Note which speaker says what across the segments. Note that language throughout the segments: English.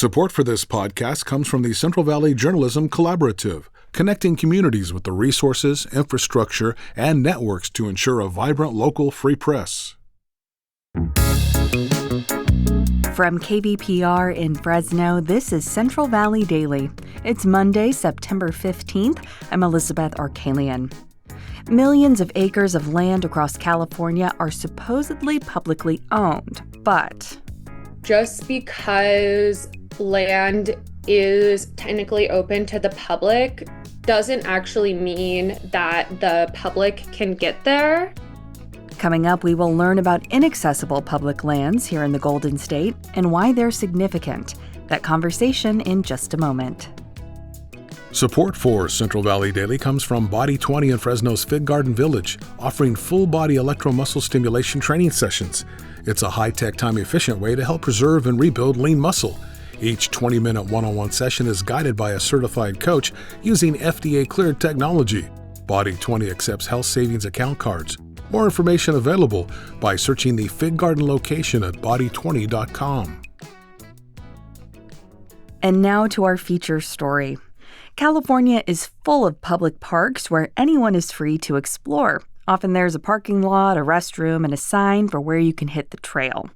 Speaker 1: Support for this podcast comes from the Central Valley Journalism Collaborative, connecting communities with the resources, infrastructure, and networks to ensure a vibrant local free press.
Speaker 2: From KVPR in Fresno, this is Central Valley Daily. It's Monday, September 15th. I'm Elizabeth Arkalian. Millions of acres of land across California are supposedly publicly owned, but
Speaker 3: just because land is technically open to the public doesn't actually mean that the public can get there.
Speaker 2: Coming up, we will learn about inaccessible public lands here in the Golden State and why they're significant. That conversation in just a moment.
Speaker 1: Support for Central Valley Daily comes from Body 20 in Fresno's Fig Garden Village, offering full-body electromuscle stimulation training sessions. It's a high-tech, time-efficient way to help preserve and rebuild lean muscle. Each 20-minute one-on-one session is guided by a certified coach using FDA-cleared technology. Body 20 accepts health savings account cards. More information available by searching the Fig Garden location at body20.com.
Speaker 2: And now to our feature story. California is full of public parks where anyone is free to explore. Often there's a parking lot, a restroom, and a sign for where you can hit the trail.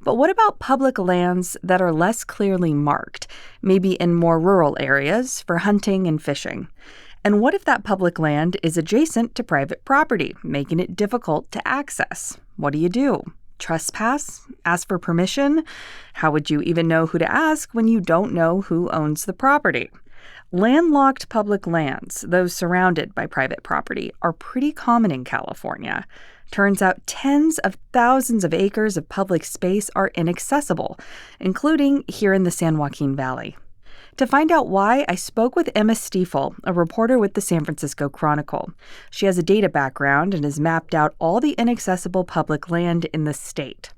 Speaker 2: But what about public lands that are less clearly marked, maybe in more rural areas for hunting and fishing? And what if that public land is adjacent to private property, making it difficult to access? What do you do? Trespass? Ask for permission? How would you even know who to ask when you don't know who owns the property? Landlocked public lands, those surrounded by private property, are pretty common in California. Turns out tens of thousands of acres of public space are inaccessible, including here in the San Joaquin Valley. To find out why, I spoke with Emma Stiefel, a reporter with the San Francisco Chronicle. She has a data background and has mapped out all the inaccessible public land in the state.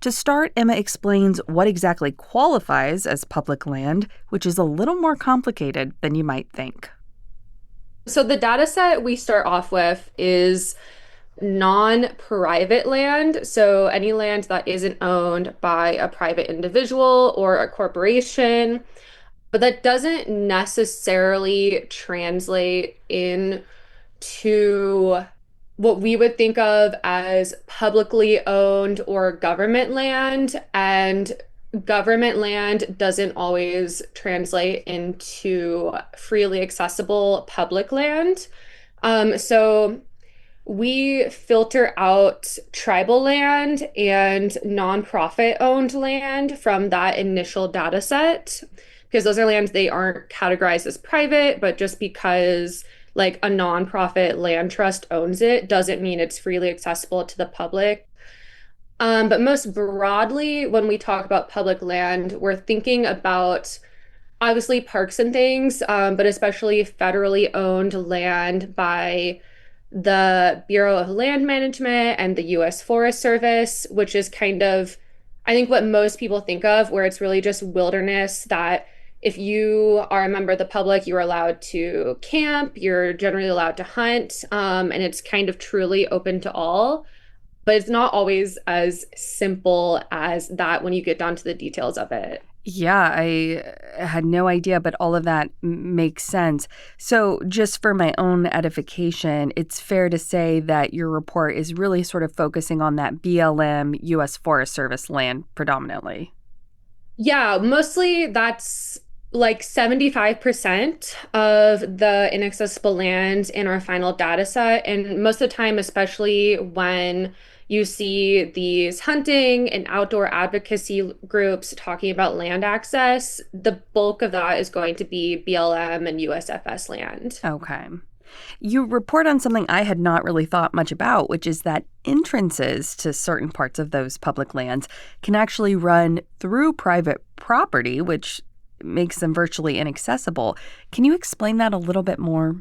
Speaker 2: To start, Emma explains what exactly qualifies as public land, which is a little more complicated than you might think.
Speaker 3: So the data set we start off with is non-private land, so any land that isn't owned by a private individual or a corporation, but that doesn't necessarily translate into what we would think of as publicly owned or government land, and government land doesn't always translate into freely accessible public land. So we filter out tribal land and nonprofit owned land from that initial data set, because those are lands they aren't categorized as private, but just because like a nonprofit land trust owns it doesn't mean it's freely accessible to the public. But most broadly, when we talk about public land, we're thinking about obviously parks and things, but especially federally owned land by the Bureau of Land Management and the U.S. Forest Service, which is kind of, I think, what most people think of, where it's really just wilderness that if you are a member of the public, you're allowed to camp, you're generally allowed to hunt, and it's kind of truly open to all. But it's not always as simple as that when you get down to the details of it.
Speaker 2: Yeah, I had no idea, but all of that makes sense. So just for my own edification, it's fair to say that your report is really sort of focusing on that BLM U.S. Forest Service land predominantly.
Speaker 3: Yeah, mostly that's like 75% of the inaccessible land in our final data set. And most of the time, especially when you see these hunting and outdoor advocacy groups talking about land access, the bulk of that is going to be BLM and USFS land.
Speaker 2: Okay. You report on something I had not really thought much about, which is that entrances to certain parts of those public lands can actually run through private property, which makes them virtually inaccessible. Can you explain that a little bit more?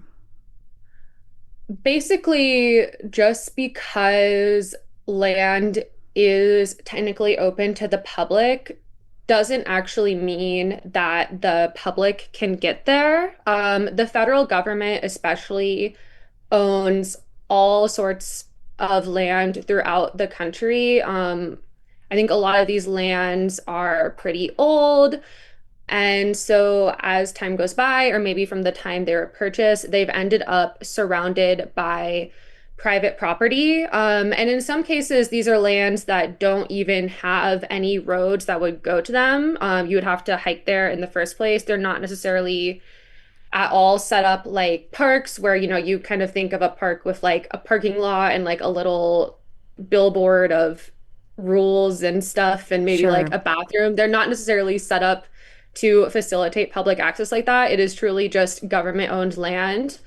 Speaker 3: Basically, just because land is technically open to the public doesn't actually mean that the public can get there. The federal government especially owns all sorts of land throughout the country. I think a lot of these lands are pretty old, And so as time goes by, or maybe from the time they were purchased, they've ended up surrounded by private property. And in some cases, these are lands that don't even have any roads that would go to them. You would have to hike there in the first place. They're not necessarily at all set up like parks where, you kind of think of a park with like a parking lot and like a little billboard of rules and stuff and maybe like
Speaker 2: Sure.
Speaker 3: a bathroom. They're not necessarily set up to facilitate public access like that. It is truly just government owned land.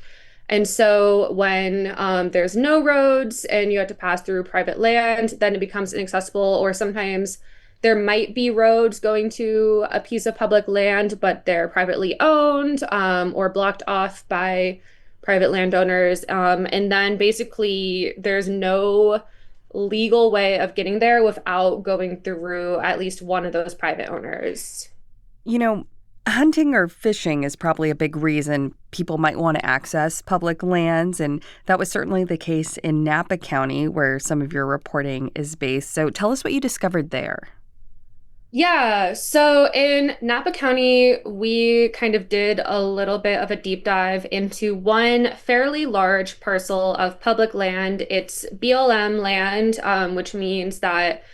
Speaker 3: And so when there's no roads and you have to pass through private land, then it becomes inaccessible. Or sometimes there might be roads going to a piece of public land, but they're privately owned or blocked off by private landowners. And then basically there's no legal way of getting there without going through at least one of those private owners.
Speaker 2: You know, hunting or fishing is probably a big reason people might want to access public lands, and that was certainly the case in Napa County, where some of your reporting is based. So tell us what you discovered there.
Speaker 3: Yeah, so in Napa County, we kind of did a little bit of a deep dive into one fairly large parcel of public land. It's BLM land, which means that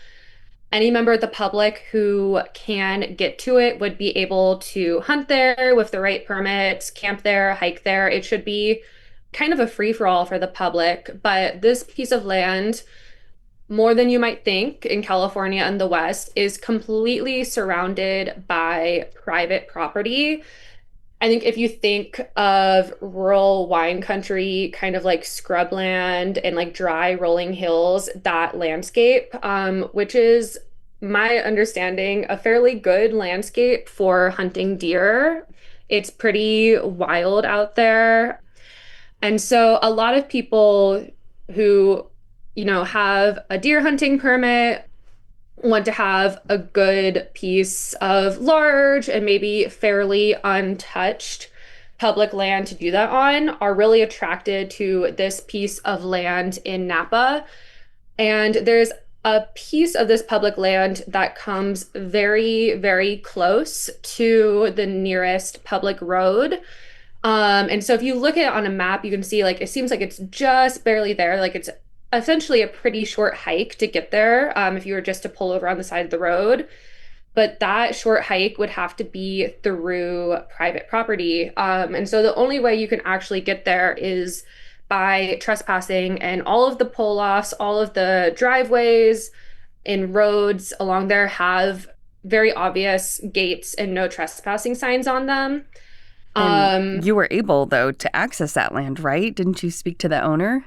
Speaker 3: any member of the public who can get to it would be able to hunt there with the right permits, camp there, hike there. It should be kind of a free-for-all for the public. But this piece of land, more than you might think in California and the West, is completely surrounded by private property. I think if you think of rural wine country, kind of like scrubland and like dry rolling hills, that landscape, which is my understanding, a fairly good landscape for hunting deer. It's pretty wild out there. And so a lot of people who, have a deer hunting permit want to have a good piece of large and maybe fairly untouched public land to do that on, are really attracted to this piece of land in Napa. And there's a piece of this public land that comes very, very close to the nearest public road. And so if you look at it on a map, you can see like it seems like it's just barely there. Like it's essentially a pretty short hike to get there, if you were just to pull over on the side of the road. But that short hike would have to be through private property. And so the only way you can actually get there is by trespassing, and all of the pull-offs, all of the driveways and roads along there have very obvious gates and no trespassing signs on them.
Speaker 2: And
Speaker 3: Um,
Speaker 2: you were able, though, to access that land, right? Didn't you speak to the owner?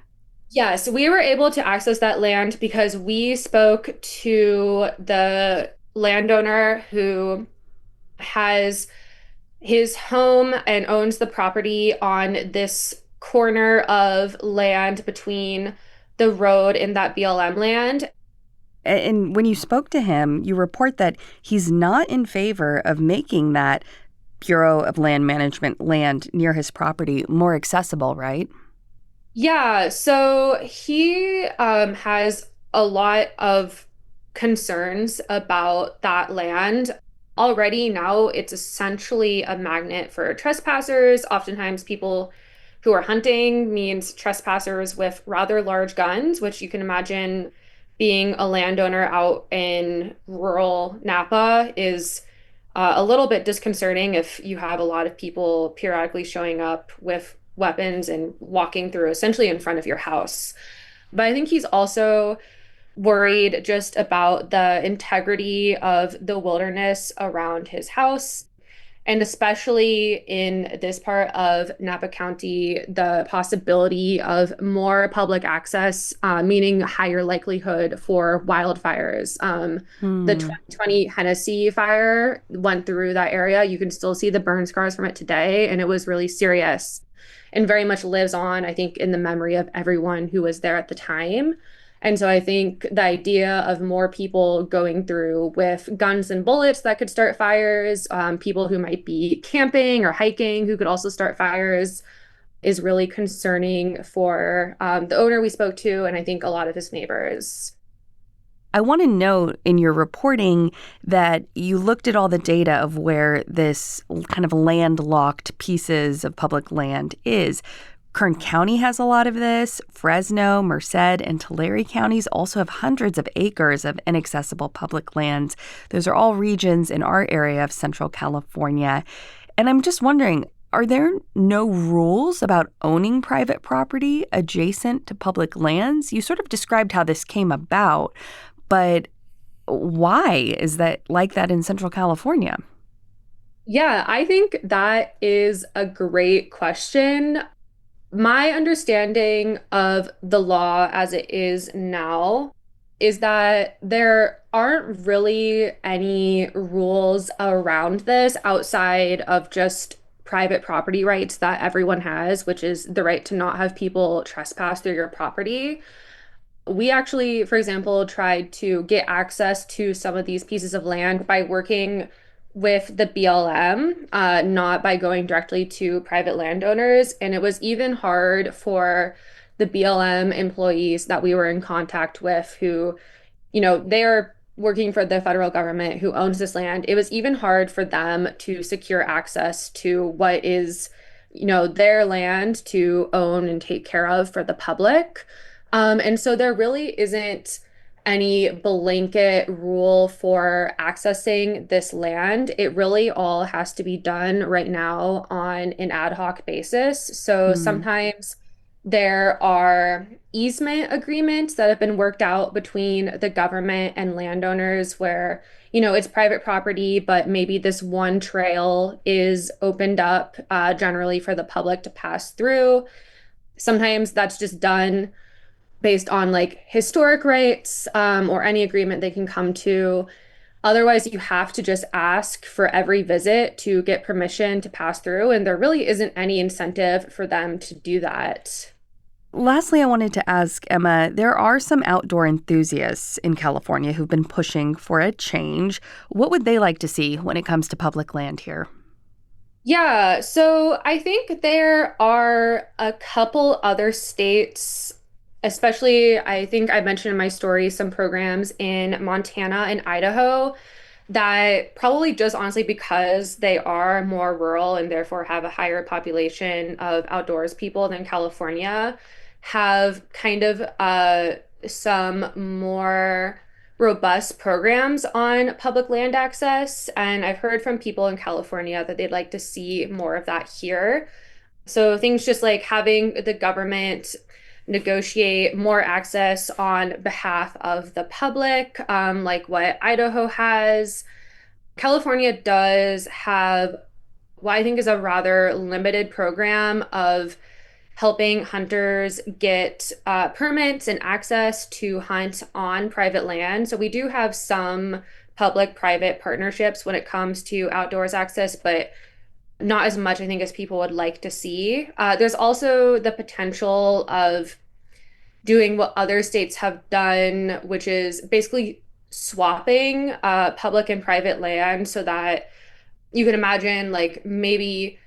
Speaker 3: Yes, we were able to access that land because we spoke to the landowner who has his home and owns the property on this corner of land between the road and that BLM land.
Speaker 2: And when you spoke to him, you report that he's not in favor of making that Bureau of Land Management land near his property more accessible, right?
Speaker 3: Yeah, so he has a lot of concerns about that land. Already now, it's essentially a magnet for trespassers. Oftentimes, people who are hunting means trespassers with rather large guns, which you can imagine being a landowner out in rural Napa is a little bit disconcerting if you have a lot of people periodically showing up with weapons and walking through essentially in front of your house. But I think he's also worried just about the integrity of the wilderness around his house. And especially in this part of Napa County, the possibility of more public access, meaning higher likelihood for wildfires. The
Speaker 2: Hmm.
Speaker 3: 2020 Hennessy fire went through that area. You can still see the burn scars from it today, and it was really serious and very much lives on, I think, in the memory of everyone who was there at the time. And so I think the idea of more people going through with guns and bullets that could start fires, people who might be camping or hiking who could also start fires, is really concerning for the owner we spoke to, and I think a lot of his neighbors.
Speaker 2: I want to note in your reporting that you looked at all the data of where this kind of landlocked pieces of public land is. Kern County has a lot of this. Fresno, Merced, and Tulare counties also have hundreds of acres of inaccessible public lands. Those are all regions in our area of Central California. And I'm just wondering, are there no rules about owning private property adjacent to public lands? You sort of described how this came about, but why is that like that in Central California?
Speaker 3: Yeah, I think that is a great question. My understanding of the law as it is now is that there aren't really any rules around this outside of just private property rights that everyone has, which is the right to not have people trespass through your property. We actually, for example, tried to get access to some of these pieces of land by working with the BLM, not by going directly to private landowners. And it was even hard for the BLM employees that we were in contact with who, they are working for the federal government who owns this land. It was even hard for them to secure access to what is, their land to own and take care of for the public. And so there really isn't any blanket rule for accessing this land. It really all has to be done right now on an ad hoc basis. So sometimes there are easement agreements that have been worked out between the government and landowners where, it's private property, but maybe this one trail is opened up generally for the public to pass through. Sometimes that's just done based on like historic rights or any agreement they can come to. Otherwise, you have to just ask for every visit to get permission to pass through, and there really isn't any incentive for them to do that.
Speaker 2: Lastly, I wanted to ask Emma, there are some outdoor enthusiasts in California who've been pushing for a change. What would they like to see when it comes to public land here?
Speaker 3: Yeah, so I think there are a couple other states, especially, I think I mentioned in my story some programs in Montana and Idaho that probably just honestly because they are more rural and therefore have a higher population of outdoors people than California, have kind of some more robust programs on public land access. And I've heard from people in California that they'd like to see more of that here. So things just like having the government negotiate more access on behalf of the public, like what Idaho has. California does have what I think is a rather limited program of helping hunters get permits and access to hunt on private land. So we do have some public-private partnerships when it comes to outdoors access, but not as much, I think, as people would like to see. There's also the potential of doing what other states have done, which is basically swapping public and private land so that you can imagine like maybe,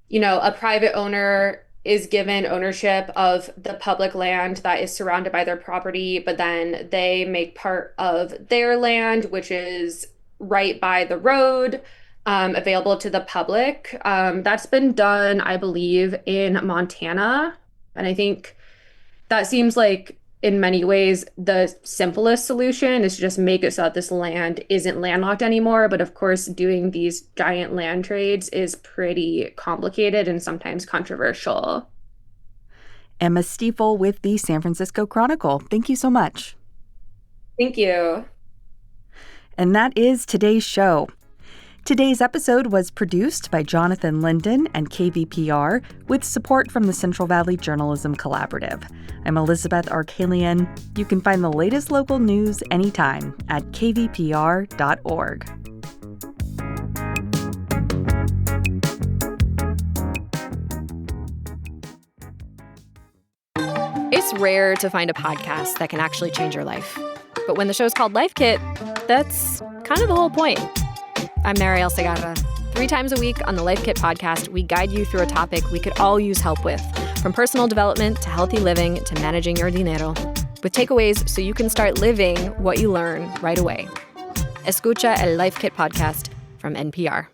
Speaker 3: a private owner is given ownership of the public land that is surrounded by their property, but then they make part of their land, which is right by the road, available to the public. That's been done, I believe, in Montana. And I think that seems like, in many ways, the simplest solution is to just make it so that this land isn't landlocked anymore. But of course, doing these giant land trades is pretty complicated and sometimes controversial.
Speaker 2: Emma Stiefel with the San Francisco Chronicle. Thank you so much.
Speaker 3: Thank you.
Speaker 2: And that is today's show. Today's episode was produced by Jonathan Linden and KVPR with support from the Central Valley Journalism Collaborative. I'm Elizabeth Arkalian. You can find the latest local news anytime at kvpr.org.
Speaker 4: It's rare to find a podcast that can actually change your life. But when the show's called Life Kit, that's kind of the whole point. I'm Mariel Segarra. 3 times a week on the Life Kit podcast, we guide you through a topic we could all use help with, from personal development to healthy living to managing your dinero. with takeaways so you can start living what you learn right away. Escucha el Life Kit podcast from NPR.